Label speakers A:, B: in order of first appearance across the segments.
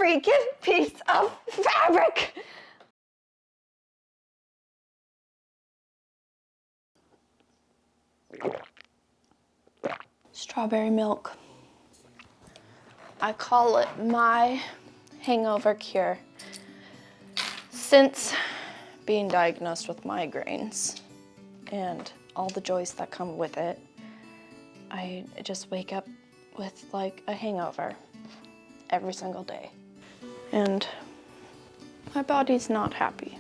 A: freaking piece of fabric. Strawberry milk. I call it my hangover cure. Since being diagnosed with migraines and all the joys that come with it, I just wake up with like a hangover every single day. And my body's not happy.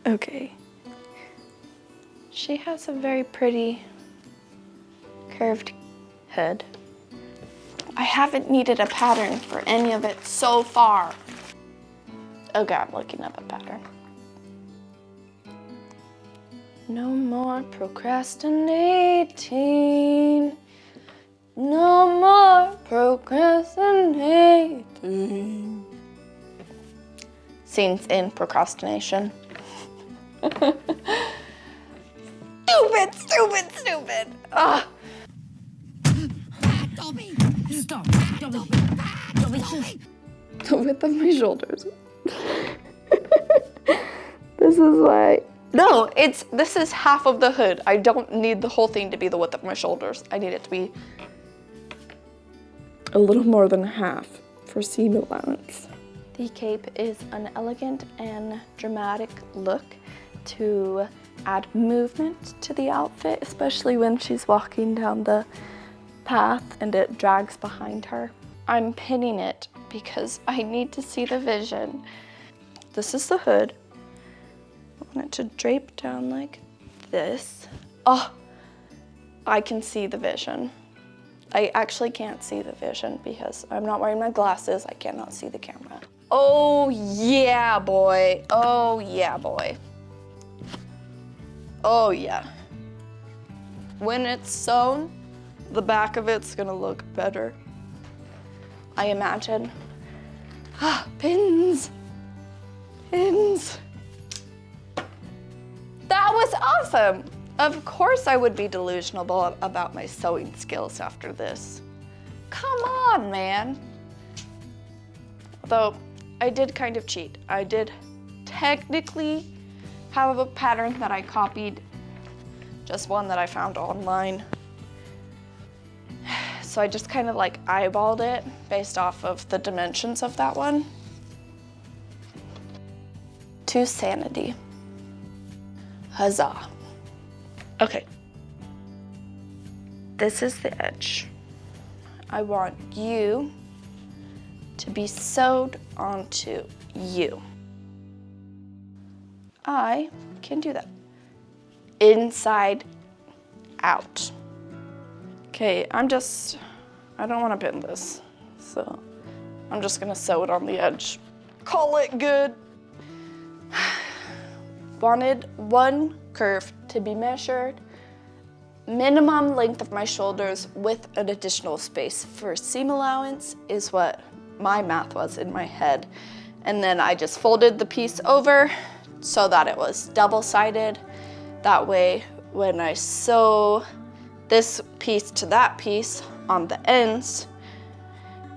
A: Okay. She has a very pretty curved head. I haven't needed a pattern for any of it so far. Okay, I'm looking up a pattern. No more procrastinating. No more procrastinating. Scenes in procrastination. Stupid. Ugh.
B: Stop. Don't be.
A: The width of my shoulders. This is why. No, this is half of the hood. I don't need the whole thing to be the width of my shoulders. I need it to be a little more than half for seam allowance. The cape is an elegant and dramatic look to add movement to the outfit, especially when she's walking down the path and it drags behind her. I'm pinning it because I need to see the vision. This is the hood. I want it to drape down like this. Oh, I can see the vision. I actually can't see the vision because I'm not wearing my glasses. I cannot see the camera. Oh yeah, boy. Oh yeah, boy. Oh yeah. When it's sewn, the back of it's gonna look better, I imagine. Pins. That was awesome. Of course I would be delusional about my sewing skills after this. Come on, man. Although I did kind of cheat. I did technically have a pattern that I copied, just one that I found online. So I just kind of like eyeballed it based off of the dimensions of that one. To sanity. Huzzah. Okay. This is the edge. I want you to be sewed onto you. I can do that. Inside out. Okay, I don't want to pin this, so I'm just gonna sew it on the edge. Call it good. Wanted one curve to be measured, minimum length of my shoulders with an additional space for seam allowance is what my math was in my head. And then I just folded the piece over so that it was double-sided. That way, when I sew this piece to that piece on the ends,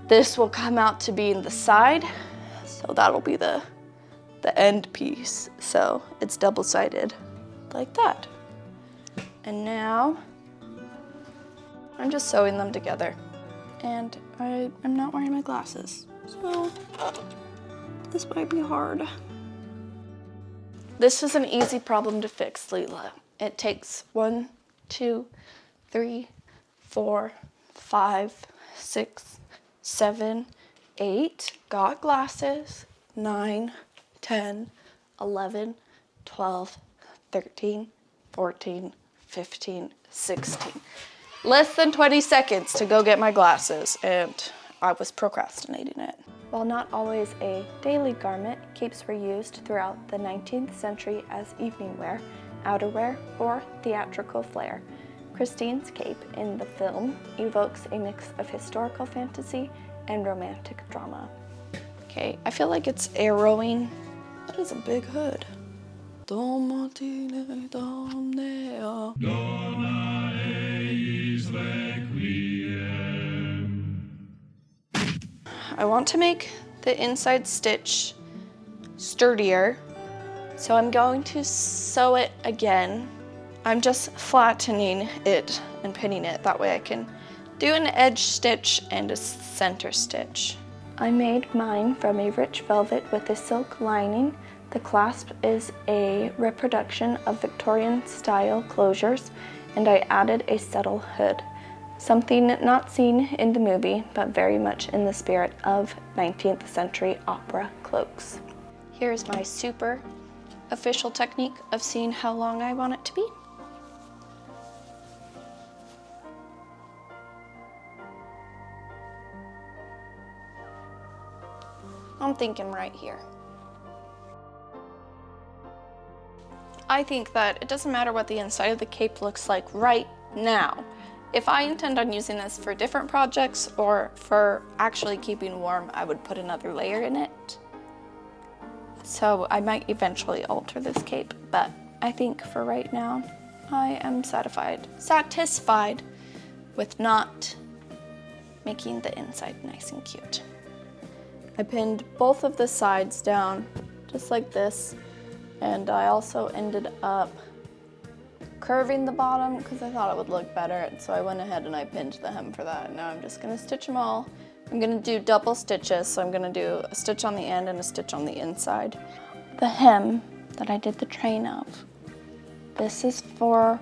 A: this will come out to be in the side, so that'll be the end piece. So it's double-sided like that. And now I'm just sewing them together. And I'm not wearing my glasses, so this might be hard. This is an easy problem to fix, Leela. It takes 1, 2, 3, 4, 5, 6, 7, 8, got glasses, 9, 10, 11, 12, 13, 14, 15, 16. Less than 20 seconds to go get my glasses, and I was procrastinating it. While not always a daily garment, capes were used throughout the 19th century as evening wear, outerwear, or theatrical flair. Christine's cape in the film evokes a mix of historical fantasy and romantic drama. Okay, I feel like it's arrowing. That is a big hood. I want to make the inside stitch sturdier, so I'm going to sew it again. I'm just flattening it and pinning it. That way I can do an edge stitch and a center stitch. I made mine from a rich velvet with a silk lining. The clasp is a reproduction of Victorian style closures, and I added a settle hood. Something not seen in the movie, but very much in the spirit of 19th century opera cloaks. Here's my super official technique of seeing how long I want it to be. I'm thinking right here. I think that it doesn't matter what the inside of the cape looks like right now. If I intend on using this for different projects or for actually keeping warm, I would put another layer in it. So I might eventually alter this cape, but I think for right now, I am satisfied with not making the inside nice and cute. I pinned both of the sides down just like this, and I also ended up curving the bottom because I thought it would look better, and so I went ahead and I pinned the hem for that. Now I'm just gonna stitch them all. I'm gonna do double stitches, so I'm gonna do a stitch on the end and a stitch on the inside. The hem that I did the train of, this is for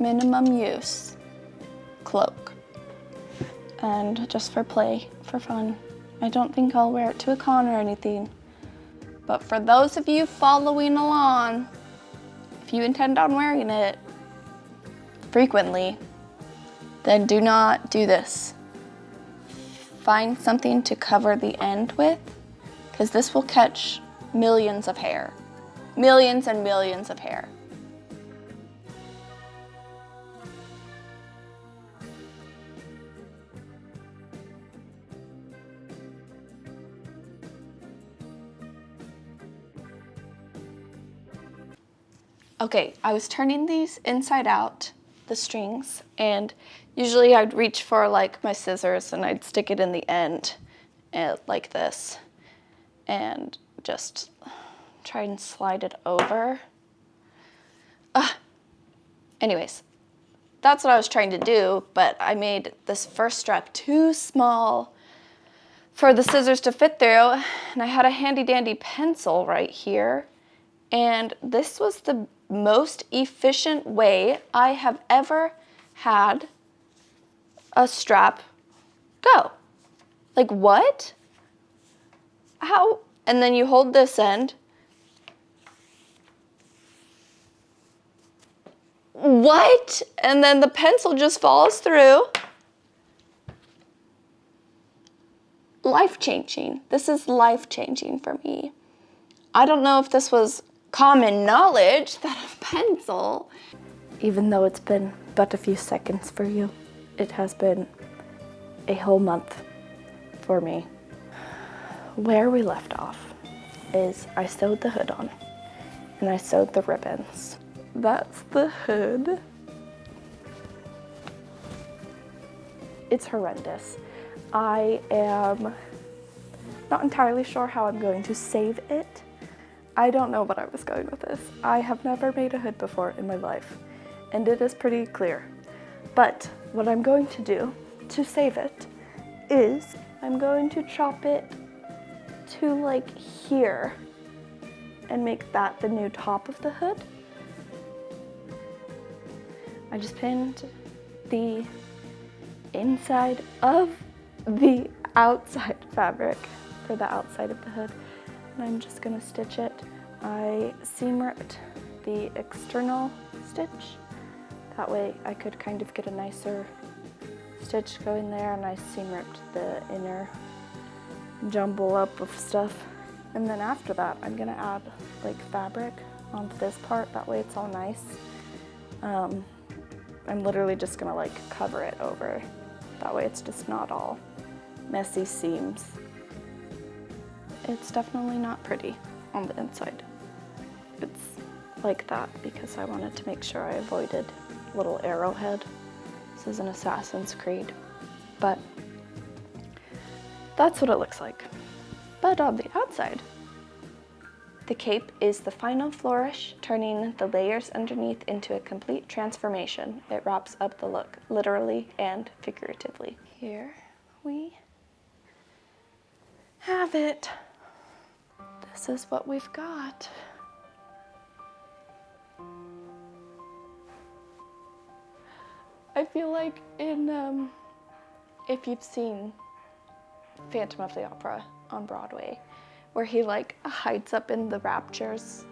A: minimum use cloak, and just for play, for fun. I don't think I'll wear it to a con or anything, but for those of you following along, if you intend on wearing it frequently, then do not do this. Find something to cover the end with, because this will catch millions of hair. Millions and millions of hair. Okay, I was turning these inside out, the strings, and usually I'd reach for like my scissors and I'd stick it in the end like this and just try and slide it over. Anyways, that's what I was trying to do, but I made this first strap too small for the scissors to fit through, and I had a handy dandy pencil right here, and this was the most efficient way I have ever had a strap go. Like, what? How? And then you hold this end. What? And then the pencil just falls through. Life-changing. This is life-changing for me. I don't know if this was common knowledge that a pencil, even though it's been but a few seconds for you, it has been a whole month for me. Where we left off is I sewed the hood on and I sewed the ribbons. That's the hood. It's horrendous. I am not entirely sure how I'm going to save it. I don't know what I was going with this. I have never made a hood before in my life, and it is pretty clear. But what I'm going to do to save it is I'm going to chop it to like here and make that the new top of the hood. I just pinned the inside of the outside fabric for the outside of the hood, and I'm just gonna stitch it. I seam ripped the external stitch. That way I could kind of get a nicer stitch going there, and I seam ripped the inner jumble up of stuff. And then after that, I'm gonna add like fabric onto this part. That way it's all nice. I'm literally just gonna like cover it over. That way it's just not all messy seams. It's definitely not pretty on the inside. It's like that because I wanted to make sure I avoided little arrowhead. This is an Assassin's Creed. But That's what it looks like. But on the outside, the cape is the final flourish, turning the layers underneath into a complete transformation. It wraps up the look, literally and figuratively. Here we have it. This is what we've got. I feel like in, if you've seen Phantom of the Opera on Broadway, where he like hides up in the raptures.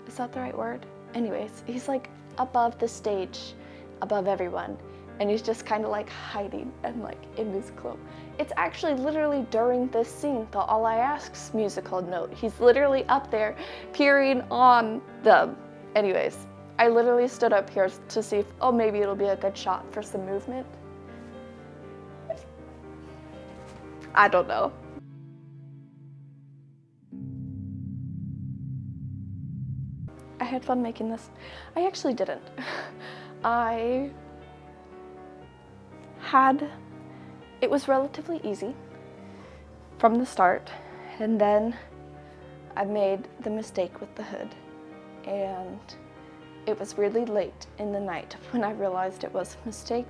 A: Is that the right word? Anyways, he's like above the stage, above everyone, and he's just kind of like hiding and like in his cloak. It's actually literally during this scene, the All I Ask's musical note. He's literally up there peering on them. Anyways, I literally stood up here to see if, oh, maybe it'll be a good shot for some movement. I don't know. I had fun making this. I actually didn't. It was relatively easy from the start, and then I made the mistake with the hood, and it was really late in the night when I realized it was a mistake,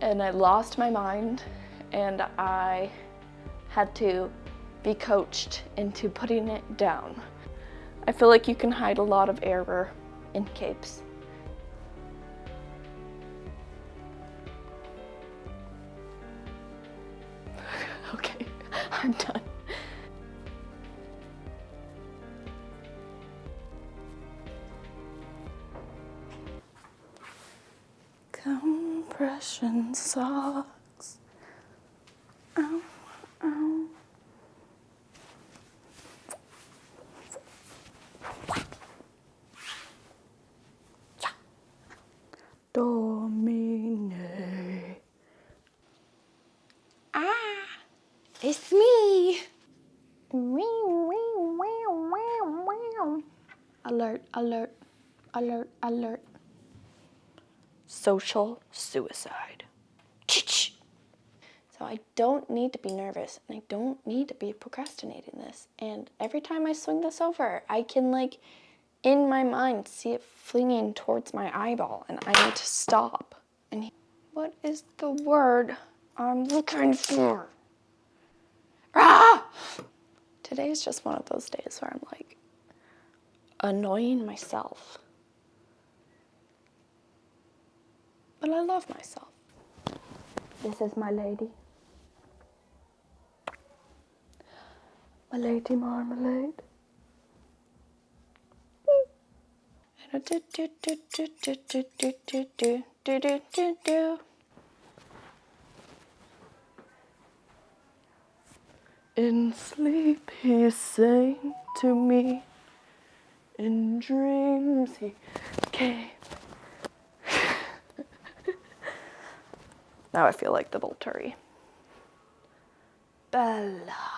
A: and I lost my mind, and I had to be coached into putting it down. I feel like you can hide a lot of error in capes. Okay, I'm done. Compression socks. Ow, ow. Domine. Ah, it's me. Alert, alert, alert, alert. Social suicide. So I don't need to be nervous, and I don't need to be procrastinating this. And every time I swing this over, I can like, in my mind, see it flinging towards my eyeball, and I need to stop. And what is the word I'm looking for? Ah! Today is just one of those days where I'm like annoying myself. But I love myself. This is my lady. My lady marmalade. In sleep he sang to me, in dreams he came. Now I feel like the Volturi. Bella.